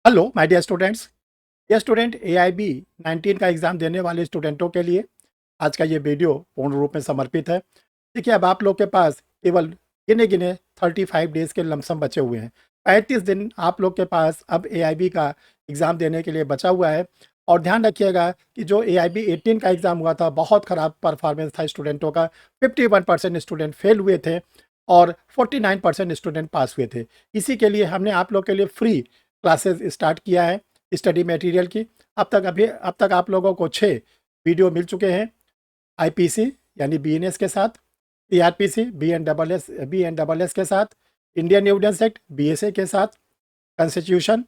Hello my dear students. ये student AIB 19 का exam देने वाले स्टूडेंटों के लिए आज का ये वीडियो पूर्ण रूप में समर्पित है। देखिए, अब आप लोग के पास केवल गिने गिने 35 डेज़ के लमसम बचे हुए हैं। 35 दिन आप लोग के पास अब AIB का एग्ज़ाम देने के लिए बचा हुआ है। और ध्यान रखिएगा कि जो AIB 18 का एग्ज़ाम हुआ था, बहुत ख़राब परफॉर्मेंस था स्टूडेंटों का। 51% स्टूडेंट फेल हुए थे और 49% स्टूडेंट पास हुए थे। इसी के लिए हमने आप लोग के लिए फ्री क्लासेस स्टार्ट किया है स्टडी मटेरियल की। अब तक आप लोगों को 6 वीडियो मिल चुके हैं। IPC यानी BNS के साथ, CRPC BNSS के साथ, इंडियन एविडेंस एक्ट BSA के साथ, कॉन्स्टिट्यूशन,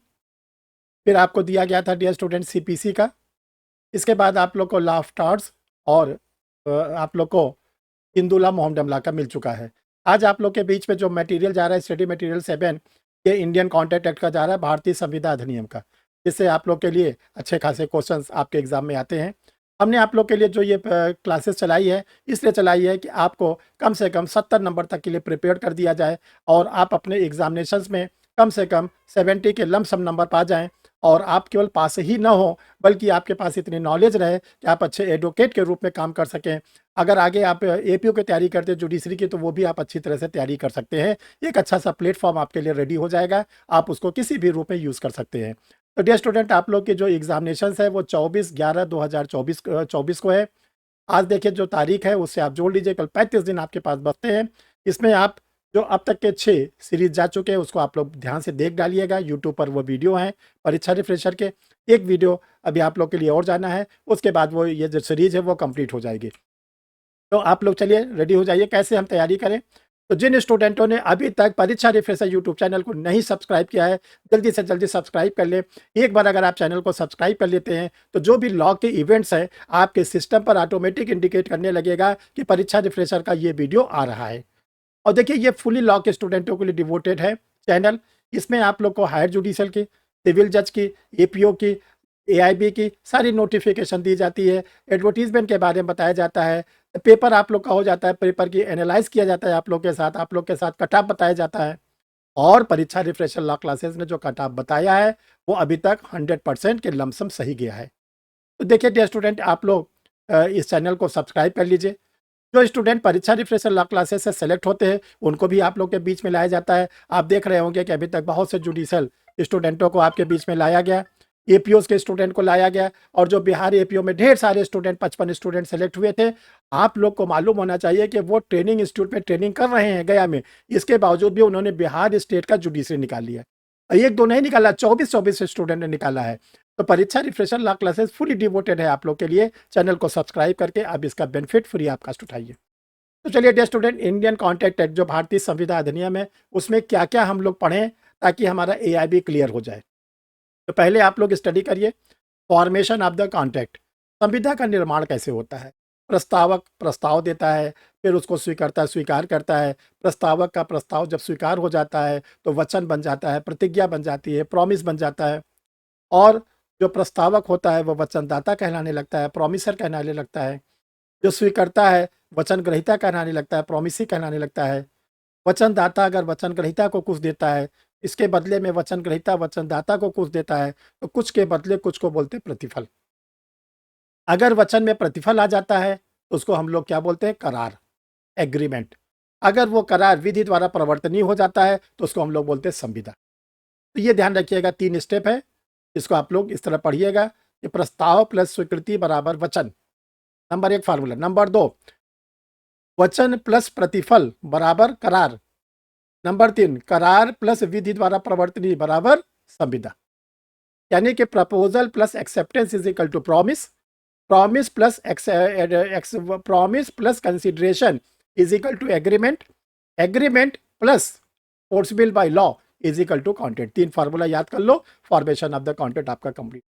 फिर आपको दिया गया था डियर स्टूडेंट CPC का। इसके बाद आप लोग को लॉ ऑफ टॉर्ट्स और आप लोग को इंदुला मोहम्मदमला का मिल चुका है। आज आप लोग के बीच में जो मटेरियल जा रहा है स्टडी मटेरियल 7, ये इंडियन कॉन्ट्रैक्ट एक्ट का जा रहा है, भारतीय संविदा अधिनियम का, जिससे आप लोग के लिए अच्छे खासे क्वेश्चंस आपके एग्जाम में आते हैं। हमने आप लोग के लिए जो ये क्लासेस चलाई है, इसलिए चलाई है कि आपको कम से कम 70 नंबर तक के लिए प्रिपेयर कर दिया जाए और आप अपने एग्जामिनेशंस में कम से कम 70 के लमसम नंबर पा जाएं। और आप केवल पास ही ना हो, बल्कि आपके पास इतनी नॉलेज रहे कि आप अच्छे एडवोकेट के रूप में काम कर सकें। अगर आगे आप APO की तैयारी करते हैं जुडिशरी की, तो वो भी आप अच्छी तरह से तैयारी कर सकते हैं। एक अच्छा सा प्लेटफॉर्म आपके लिए रेडी हो जाएगा, आप उसको किसी भी रूप में यूज़ कर सकते हैं। तो डियर स्टूडेंट, आप लोग के जो एग्जामिनेशन है वो 24/11/2024 को है। आज देखिए जो तारीख है उससे आप जोड़ लीजिए, कल 35 दिन आपके पास बचते हैं। इसमें आप जो अब तक के 6 सीरीज जा चुके हैं उसको आप लोग ध्यान से देख डालिएगा। यूट्यूब पर वो वीडियो हैं परीक्षा रिफ्रेशर के। एक वीडियो अभी आप लोग के लिए और जाना है, उसके बाद वो ये जो सीरीज है वो कंप्लीट हो जाएगी। तो आप लोग चलिए रेडी हो जाइए। कैसे हम तैयारी करें? तो जिन स्टूडेंटों ने अभी तक परीक्षा रिफ्रेशर यूट्यूब चैनल को नहीं सब्सक्राइब किया है, जल्दी से जल्दी सब्सक्राइब कर लें। एक बार अगर आप चैनल को सब्सक्राइब कर लेते हैं, तो जो भी लॉ के इवेंट्स हैं, आपके सिस्टम पर ऑटोमेटिक इंडिकेट करने लगेगा कि परीक्षा रिफ्रेशर का ये वीडियो आ रहा है। और देखिए, ये फुली लॉ के स्टूडेंटों के लिए डिवोटेड है चैनल। इसमें आप लोग को हायर जुडिशियल की, सिविल जज की, APO की, AIB की सारी नोटिफिकेशन दी जाती है। एडवर्टीजमेंट के बारे में बताया जाता है। पेपर आप लोग का हो जाता है, पेपर की एनालाइज किया जाता है आप लोग के साथ कट ऑफ बताया जाता है। और परीक्षा रिफ्रेशर लॉ क्लासेस ने जो कट ऑफ बताया है वो अभी तक 100% के लमसम सही गया है। तो देखिए डियर स्टूडेंट, आप लोग इस चैनल को सब्सक्राइब कर लीजिए। जो student Pariksha refresher law classes से सेलेक्ट होते हैं उनको भी आप लोग के बीच में लाया जाता है। आप देख रहे होंगे कि अभी तक बहुत से जुडिशियल स्टूडेंटों को आपके बीच में लाया गया, APOs के स्टूडेंट को लाया गया। और जो बिहार APO में ढेर सारे स्टूडेंट 55 स्टूडेंट सेलेक्ट हुए थे, आप लोग को मालूम होना चाहिए कि वो ट्रेनिंग इंस्टीट्यूट में ट्रेनिंग कर रहे हैं गया में, इसके बावजूद भी उन्होंने बिहार स्टेट का जुडिशरी निकाल लिया। एक दो नहीं निकाला, 24 स्टूडेंट ने निकाला है। तो परीक्षा refresher law classes fully devoted है आप लोग के लिए। चैनल को सब्सक्राइब करके आप इसका बेनिफिट फ्री ऑफ कॉस्ट उठाइए। तो चलिए dear student, Indian contract act जो भारतीय संविदा अधिनियम है, उसमें क्या क्या हम लोग पढ़ें ताकि हमारा AIB क्लियर हो जाए। तो पहले आप लोग स्टडी करिए फॉर्मेशन ऑफ द कॉन्ट्रैक्ट। संविदा का निर्माण कैसे होता है? प्रस्तावक प्रस्ताव देता है, फिर उसको स्वीकर्ता स्वीकार करता है। प्रस्तावक का प्रस्ताव जब स्वीकार हो जाता है तो वचन बन जाता है, प्रतिज्ञा बन जाती है, प्रॉमिस बन जाता है। और जो प्रस्तावक होता है वो वचनदाता कहलाने लगता है, प्रॉमिसर कहलाने लगता है। जो स्वीकर्ता है वचन ग्रहीता कहलाने लगता है, प्रॉमिसी कहलाने लगता है। वचनदाता अगर वचन ग्रहीता को कुछ देता है, इसके बदले में वचन ग्रहीता वचनदाता को कुछ देता है, तो कुछ के बदले कुछ को बोलते हैं प्रतिफल। अगर वचन में प्रतिफल आ जाता है तो उसको हम लोग क्या बोलते हैं? करार, एग्रीमेंट। अगर वो करार विधि द्वारा प्रवर्तनीय हो जाता है तो उसको हम लोग बोलते हैं संविदा। तो ये ध्यान रखिएगा, 3 स्टेप है। इसको आप लोग इस तरह पढ़िएगा कि प्रस्ताव प्लस स्वीकृति बराबर वचन, नंबर 1 फार्मूला। नंबर 2, वचन प्लस प्रतिफल बराबर करार। नंबर 3, करार प्लस विधि द्वारा प्रवर्तनीय बराबर संविदा। यानी कि proposal plus acceptance is equal to promise, promise plus consideration is equal to agreement, agreement plus forcible by law is equal to contract. 3 formula याद कर लो, फॉर्मेशन ऑफ द कॉन्ट्रैक्ट आपका कंप्लीट।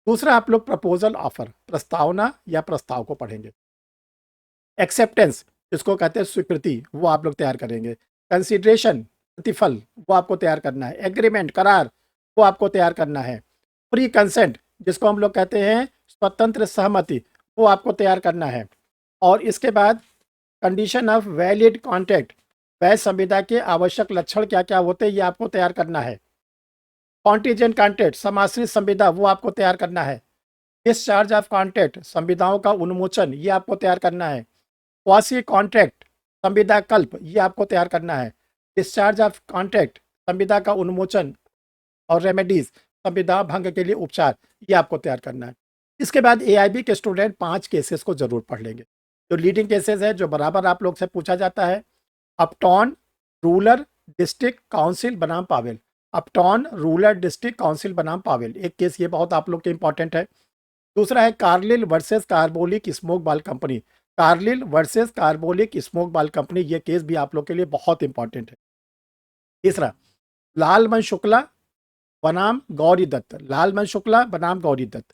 दूसरा, आप लोग प्रपोजल ऑफर, प्रस्तावना या प्रस्ताव को पढ़ेंगे। एक्सेप्टेंस, जिसको कहते हैं स्वीकृति, वो आप लोग तैयार करेंगे। कंसिडरेशन, प्रतिफल, वो आपको तैयार करना है। एग्रीमेंट, करार, वो आपको तैयार करना है। फ्री कंसेंट, जिसको हम लोग कहते हैं स्वतंत्र सहमति, वो आपको तैयार करना है। और इसके बाद कंडीशन ऑफ वैलिड कॉन्ट्रैक्ट, वैध संविदा के आवश्यक लक्षण क्या क्या होते हैं, ये आपको तैयार करना है। कॉन्टीजेंट कॉन्टेंट समाश्रित संविदा वो आपको तैयार करना है। डिस्चार्ज ऑफ कॉन्ट्रैक्ट संविदाओं का उन्मोचन ये आपको तैयार करना है। क्वासी कॉन्ट्रैक्ट संविदा कल्प ये आपको तैयार करना है। डिस्चार्ज ऑफ कॉन्ट्रैक्ट संविदा का उन्मोचन और रेमेडीज संविदा भंग के लिए उपचार ये आपको तैयार करना है। इसके बाद एआईबी के स्टूडेंट 5 केसेस को जरूर पढ़ लेंगे। जो लीडिंग केसेस है, जो बराबर आप लोग से पूछा जाता है, अपटॉन रूरल डिस्ट्रिक्ट काउंसिल बनाम पावेल। अपटॉन रूरल डिस्ट्रिक्ट काउंसिल बनाम पावेल, एक केस ये बहुत आप लोग के इंपॉर्टेंट है। दूसरा है कार्लिल वर्सेस कार्बोलिक स्मोक बाल company. Carlill versus carbolic smoke बाल कंपनी, ये केस भी आप लोग के लिए बहुत इंपॉर्टेंट है। तीसरा लालमन शुक्ला बनाम गौरी दत्त, लालमन शुक्ला बनाम गौरी दत्त।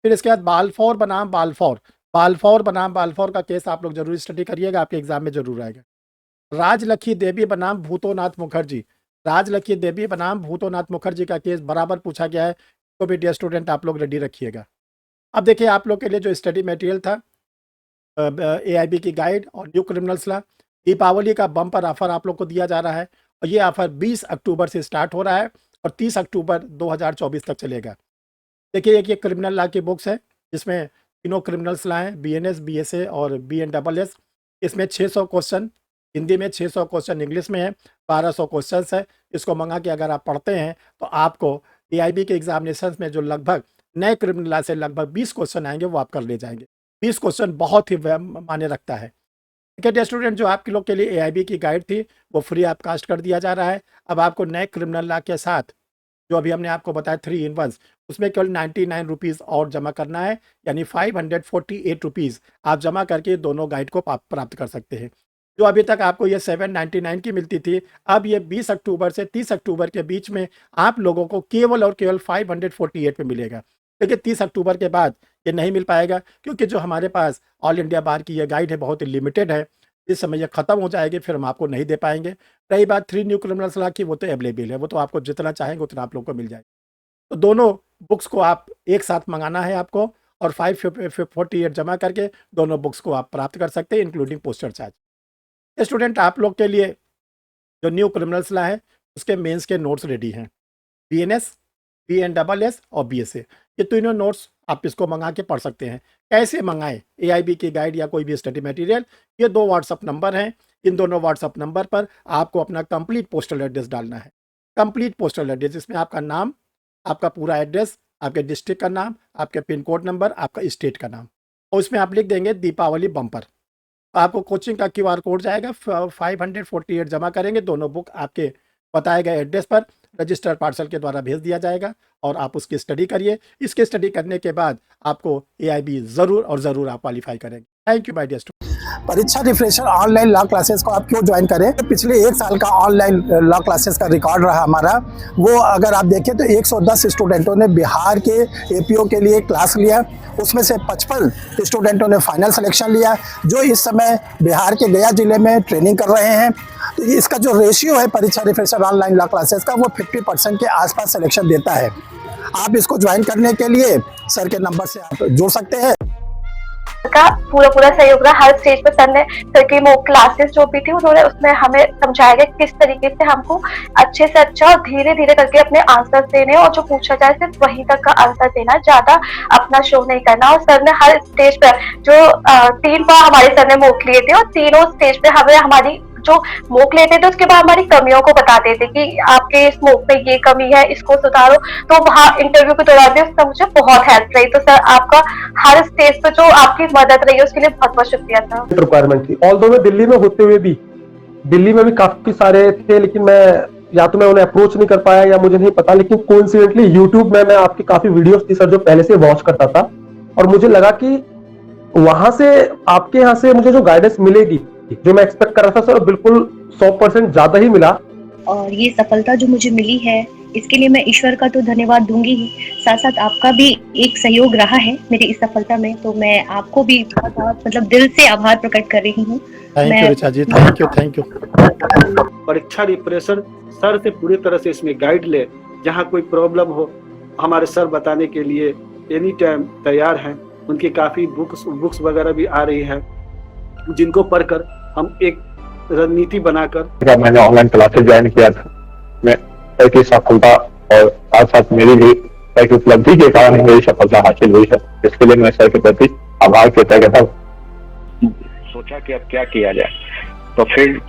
फिर इसके बाद बालफौर बनाम बालफौर, बालफौर बनाम बालफौर का केस आप लोग जरूर स्टडी करिएगा, आपके एग्जाम में जरूर आएगा। राजलखी देवी बनाम भूतोनाथ मुखर्जी, राजलखी देवी बनाम भूतोनाथ मुखर्जी का केस बराबर पूछा गया है, तो भी डियर स्टूडेंट आप लोग रेडी रखिएगा। अब देखिए आप लोग के लिए जो स्टडी मटेरियल था, एआईबी की गाइड और न्यू क्रिमिनल्स लॉ, दीपावली का बम्पर ऑफर आप लोग को दिया जा रहा है और ये ऑफर 20 अक्टूबर से स्टार्ट हो रहा है और 30 अक्टूबर 2024 तक चलेगा। देखिए एक ये क्रिमिनल लॉ की बुक्स है जिसमें तीनों क्रिमिनल्स लॉ हैं, बीएनएस, बीएसए और बीएनडबलएस। इसमें 600 क्वेश्चन हिंदी में, 600 क्वेश्चन इंग्लिश में है, 1200 क्वेश्चन है। इसको मंगा के अगर आप पढ़ते हैं तो आपको एआईबी के एग्जामिनेशन में जो लगभग नए क्रिमिनल लॉ से लगभग 20 क्वेश्चन आएंगे वो आप कर ले जाएंगे। 20 क्वेश्चन बहुत ही मायने रखता है। ठीक है स्टूडेंट, जो आपके लोग के लिए एआईबी की गाइड थी वो फ्री ऑफ कास्ट कर दिया जा रहा है। अब आपको नए क्रिमिनल लॉ के साथ जो अभी हमने आपको बताया 3 in 1 उसमें केवल 99 रुपीज़ और जमा करना है, यानी 548 रुपीज़ आप जमा करके दोनों गाइड को प्राप्त कर सकते हैं। जो अभी तक आपको ये 799 की मिलती थी, अब ये 20 अक्टूबर से 30 अक्टूबर के बीच में आप लोगों को केवल और केवल 548 पे मिलेगा। लेकिन 30 अक्टूबर के बाद ये नहीं मिल पाएगा, क्योंकि जो हमारे पास ऑल इंडिया बार की ये गाइड है बहुत ही लिमिटेड है। इस समय ये ख़त्म हो जाएगी, फिर हम आपको नहीं दे पाएंगे। रही बात 3 न्यू क्रिमिनल्स लॉ की, वो तो अवेलेबल है, वो तो आपको जितना चाहेंगे उतना आप लोग को मिल जाएगा। तो दोनों बुक्स को आप एक साथ मंगाना है आपको और 548 जमा करके दोनों बुक्स को आप प्राप्त कर सकते हैं, इंक्लूडिंग पोस्टर चार्ज। स्टूडेंट आप लोग के लिए जो न्यू क्रिमिनल्स लॉ है उसके मेंस के नोट्स रेडी हैं, बीएनएस, बीएनडबलएस और बीएसए, ये तीनों नोट्स आप इसको मंगा के पढ़ सकते हैं। कैसे मंगाएं एआईबी की गाइड या कोई भी स्टडी मटेरियल? ये 2 व्हाट्सअप नंबर हैं, इन दोनों व्हाट्सअप नंबर पर आपको अपना कंप्लीट पोस्टल एड्रेस डालना है। कंप्लीट पोस्टल एड्रेस, जिसमें आपका नाम, आपका पूरा एड्रेस, आपके डिस्ट्रिक्ट का नाम, आपके पिन कोड नंबर, आपका स्टेट का नाम, और उसमें आप लिख देंगे दीपावली बम्पर। आपको कोचिंग का QR कोड जाएगा, 548 जमा करेंगे, दोनों बुक आपके बताए गए एड्रेस पर रजिस्टर्ड पार्सल के द्वारा भेज दिया जाएगा और आप उसकी स्टडी करिए। इसके स्टडी करने के बाद आपको एआईबी ज़रूर और ज़रूर आप क्वालिफाई करेंगे। Thank you my dear student. Pariksha refresher online law classes को आप क्यों ज्वाइन करें? पिछले 1 साल का ऑनलाइन लॉ क्लासेस का रिकॉर्ड रहा हमारा, वो अगर आप देखें तो 110 स्टूडेंटों ने बिहार के एपीओ के लिए क्लास लिया, उसमें से 55 स्टूडेंटों ने फाइनल सिलेक्शन लिया, जो इस समय बिहार के गया जिले में ट्रेनिंग कर रहे हैं। तो इसका जो रेशियो है परीक्षा रिफ्रेशर ऑनलाइन लॉ क्लासेस का, वो 50% के आसपास सिलेक्शन देता है। आप इसको ज्वाइन करने के लिए सर के नंबर से आप जुड़ सकते हैं। का पूरा सहयोग रहा। हर स्टेज पर सर ने, सर की मॉक क्लासेस जो भी थी उन्होंने उसमें हमें समझाया गया किस तरीके से हमको अच्छे से अच्छा और धीरे धीरे करके अपने आंसर देने, और जो पूछा जाए सिर्फ वहीं तक का आंसर देना, ज्यादा अपना शो नहीं करना। और सर ने हर स्टेज पर जो 3 बार हमारे सर ने मॉक लिए थे और तीनों स्टेज पे हमें हमारी जो मॉक लेते थे उसके बाद हमारी कमियों को बताते थे कि आपके इस मॉक में ये कमी है, इसको सुधारो। तो वहाँ इंटरव्यू के दौरान भी उसका मुझे बहुत हेल्प रही। तो सर आपका हर स्टेज पर जो आपकी मदद रही है उसके लिए बहुत बहुत शुक्रिया सर। रिक्वायरमेंट थी, ऑल्दो मैं दिल्ली में होते हुए भी, दिल्ली में भी काफी सारे थे, लेकिन मैं या तो मैं उन्हें अप्रोच नहीं कर पाया या मुझे नहीं पता। लेकिन कोइंसिडेंटली यूट्यूब में मैं आपकी काफी वीडियोस थी सर जो पहले से वॉच करता था, और मुझे लगा कि वहां से आपके यहाँ से मुझे जो गाइडेंस मिलेगी, जो मैं एक्सपेक्ट कर रहा था सर, बिल्कुल 100% ज्यादा ही मिला। और ये सफलता जो मुझे मिली है इसके लिए मैं ईश्वर का तो धन्यवाद दूंगी ही, साथ साथ आपका भी एक सहयोग रहा है मेरी इस सफलता में। तो मैं आपको भी बहुत बहुत मतलब दिल से आभार प्रकट कर रही हूँ। Thank you Richa ji, thank you. Pariksha refresher sir से पूरी तरह से इसमें गाइड ले, जहाँ कोई प्रॉब्लम हो हमारे सर बताने के लिए एनी टाइम तैयार हैं। उनकी काफी बुक्स वगैरह भी आ रही है, जिनको पढ़कर हम एक रणनीति बनाकर। मैंने ऑनलाइन क्लासेस ज्वाइन किया था, मैं की सफलता और साथ साथ मेरी भी एक उपलब्धि के कारण ही मेरी सफलता हासिल हुई है। इसके लिए मैं सर के प्रति आभार व्यक्त करता हूँ। सोचा कि अब क्या किया जाए, तो फिर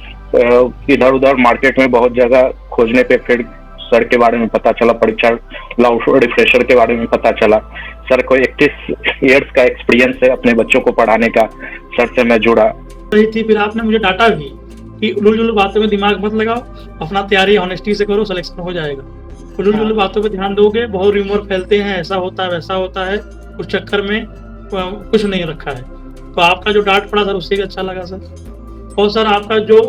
इधर उधर मार्केट में बहुत जगह खोजने पे फिर सर के बारे में पता चला, परीक्षा रिफ्रेशर के बारे में पता चला। सर को 31 इयर्स का एक्सपीरियंस है अपने बच्चों को पढ़ाने का। सर से मैं जुड़ा रही थी, फिर आपने मुझे डांटा भी कि उलझुल बातों में दिमाग मत लगाओ, अपना तैयारी ऑनेस्टी से करो, सिलेक्शन हो जाएगा। उलझुल बातों पे ध्यान दोगे, बहुत रूमर फैलते हैं, ऐसा होता है वैसा होता है, उस चक्कर में कुछ नहीं रखा है। तो आपका जो डांट पड़ा सर उससे भी अच्छा लगा सर। और सर आपका जो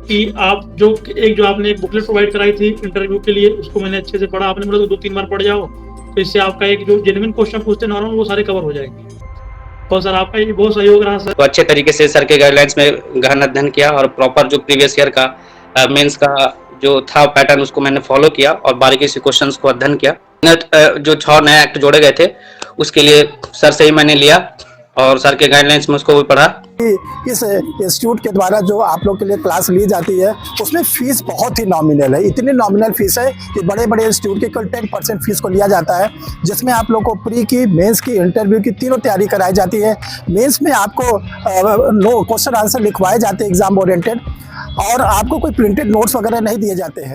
कि आप जो आपने एक बुकलेट प्रोवाइड कराई थी इंटरव्यू के लिए, उसको मैंने अच्छे से पढ़ा। आपने बोला तो 2-3 बार पढ़ जाओ, तो इससे आपका एक जो जेन्युइन क्वेश्चन पूछते नॉर्मल, वो सारे कवर हो जाएंगे। और सर आपका ये बहुत सहयोग रहा सर। तो अच्छे तरीके से सर के गाइडलाइंस में गहन अध्ययन किया और प्रॉपर जो प्रीवियस ईयर का मेंस का जो था पैटर्न उसको मैंने फॉलो किया और बारीकी से क्वेश्चंस को अध्ययन किया। जो 6 नए एक्ट जोड़े गए थे उसके लिए सर से ही मैंने लिया और सर के गाइडलाइंस में उसको भी पढ़ा। इस इंस्टीट्यूट के द्वारा जो आप लोग के लिए क्लास ली जाती है उसमें फीस बहुत ही नॉमिनल है। इतनी नॉमिनल फीस है कि बड़े बड़े इंस्टीट्यूट की कुल 10% फीस को लिया जाता है, जिसमें आप लोग को प्री की, मेंस की, इंटरव्यू की तीनों तैयारी कराई जाती है। मेंस में आपको क्वेश्चन आंसर लिखवाए जाते हैं एग्जाम ओरिएंटेड, और आपको कोई प्रिंटेड नोट्स वगैरह नहीं दिए जाते हैं।